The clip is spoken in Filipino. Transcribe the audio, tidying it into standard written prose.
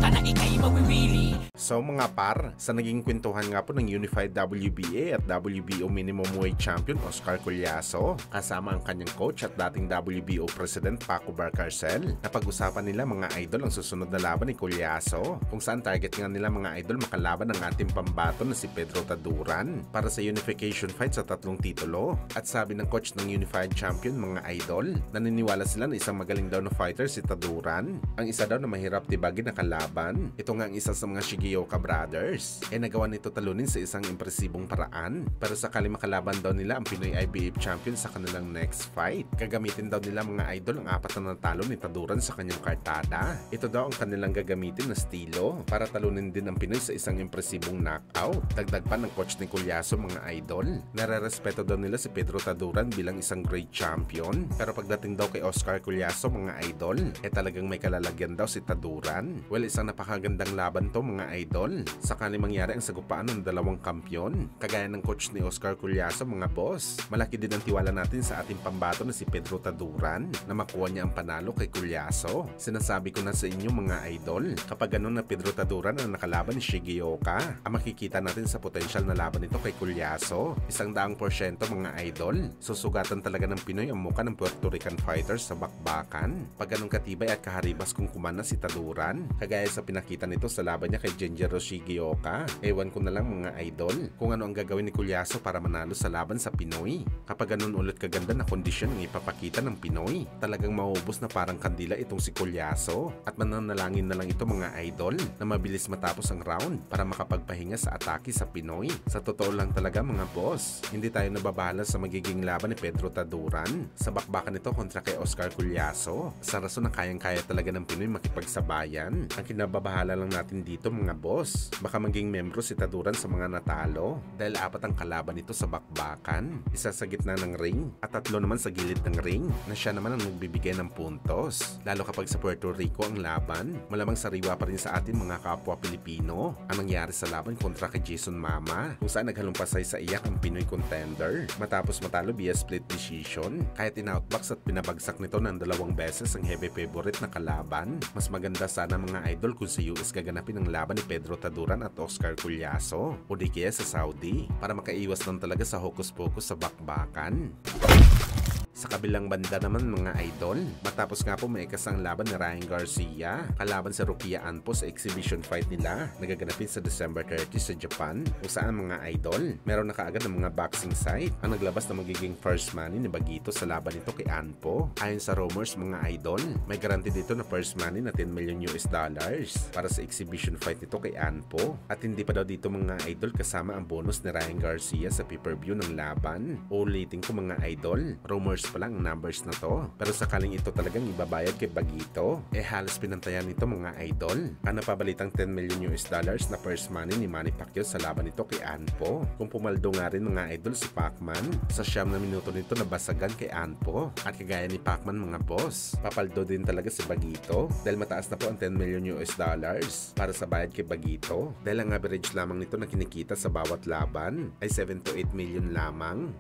ka na ika'y mawiwili. So mga par, sa naging kwentuhan nga po ng Unified WBA at WBO Minimum Weight Champion Oscar Collazo, kasama ang kanyang coach at dating WBO President Paco Barcarcel, napag-usapan nila mga idol ang susunod na laban ni Collazo, kung saan target nga nila mga idol makalaban ng ating pambato na si Pedro Taduran para sa unification fight sa 3 titulo. At sabi ng coach ng Unified Champion mga idol, naniniwala sila na isang magaling daw na fighter si Taduran, ang isa daw na mahirap tibagin na kalaban. Ito nga ang isa sa mga Shigioka brothers, nagawa nito talunin sa isang impresibong paraan. Pero sakali makalaban daw nila ang Pinoy IBF champion sa kanilang next fight, gagamitin daw nila mga idol ang 4 na natalo ni Taduran sa kanyang kartada. Ito daw ang kanilang gagamitin na estilo para talunin din ang Pinoy sa isang impresibong knockout. Dagdag pa ng coach ni Collazo mga idol, nare-respeto daw nila si Pedro Taduran bilang isang great champion. Pero pagdating daw kay Oscar Collazo mga idol, talagang may kalalagyan daw si Taduran. Well, isang napakagandang laban to mga idol. Sakali mangyari ang sagupaan ng dalawang kampyon, kagaya ng coach ni Oscar Collazo mga boss, malaki din ang tiwala natin sa ating pambato na si Pedro Taduran na makuha niya ang panalo kay Collazo. Sinasabi ko na sa inyo mga idol, kapag ganun na Pedro Taduran ang nakalaban ni Shigioka, ang makikita natin sa potensyal na laban nito kay Collazo, 100% mga idol. Susugatan talaga ng Pinoy ang muka ng Puerto Rican fighters sa bakbakan. Pag ganun katibay at kaharibas kung kumana si Taduran, kagaya sa pinakita nito sa laban niya kay Genjiro Shigioka, ewan ko na lang mga idol kung ano ang gagawin ni Collazo para manalo sa laban sa Pinoy. Kapag ganun ulit kaganda na kondisyon ang ipapakita ng Pinoy, talagang maubos na parang kandila itong si Collazo. At mananalangin na lang ito mga idol na mabilis matapos ang round para makapagpahinga sa atake sa Pinoy. Sa totoo lang talaga mga boss, hindi tayo nababahala sa magiging laban ni Pedro Taduran sa bakbakan nito kontra kay Oscar Collazo, sa rason na kayang-kaya talaga ng Pinoy makipagsabayan. Ang kinababahala lang natin dito mga boss, baka maging membro si Taduran sa mga natalo dahil 4 ang kalaban nito sa bakbakan, isa sa gitna ng ring at 3 naman sa gilid ng ring na siya naman ang nagbibigay ng puntos. Lalo kapag sa Puerto Rico ang laban, malamang sariwa pa rin sa atin mga kapwa Pilipino ang nangyari sa laban kontra kay Jason Mama, kung saan naghalumpasay sa iyak ang Pinoy contender matapos matalo via split decision. Kahit in-outbox at pinabagsak nito ng 2 beses ang heavy favorite na kalaban, mas maganda sana mga idol kung sa US gaganapin ang laban ni Pedro Taduran at Oscar Collazo o di kaya sa Saudi para makaiwas lang talaga sa hokus-pokus sa bakbakan. Sa kabilang banda naman mga idol, matapos nga po maikas ang laban ni Ryan Garcia kalaban sa Rukia Anpo sa exhibition fight nila nagaganapin sa December 30 sa Japan, kung saan mga idol, meron na kaagad ng mga boxing site ang naglabas na magiging first money ni Bagito sa laban nito kay Anpo. Ayon sa rumors mga idol, may guarantee dito na first money na $10 million para sa exhibition fight nito kay Anpo, at hindi pa daw dito mga idol kasama ang bonus ni Ryan Garcia sa pay-per-view ng laban. Ulitin ko mga idol, rumors pa lang ang numbers na to, pero sakaling ito talagang ibabayad kay Bagito, halos pinantayan nito mga idol ang napabalitang $10 million na first money ni Manny Pacquiao sa laban nito kay Anpo. Kung pumaldo nga rin mga idol si Pacman, sa 9 na minuto nito nabasagan kay Anpo, at kagaya ni Pacman mga boss, papaldo din talaga si Bagito dahil mataas na po ang $10 million para sa bayad kay Bagito, dahil ang average lamang nito na kinikita sa bawat laban ay 7 to 8 million lamang.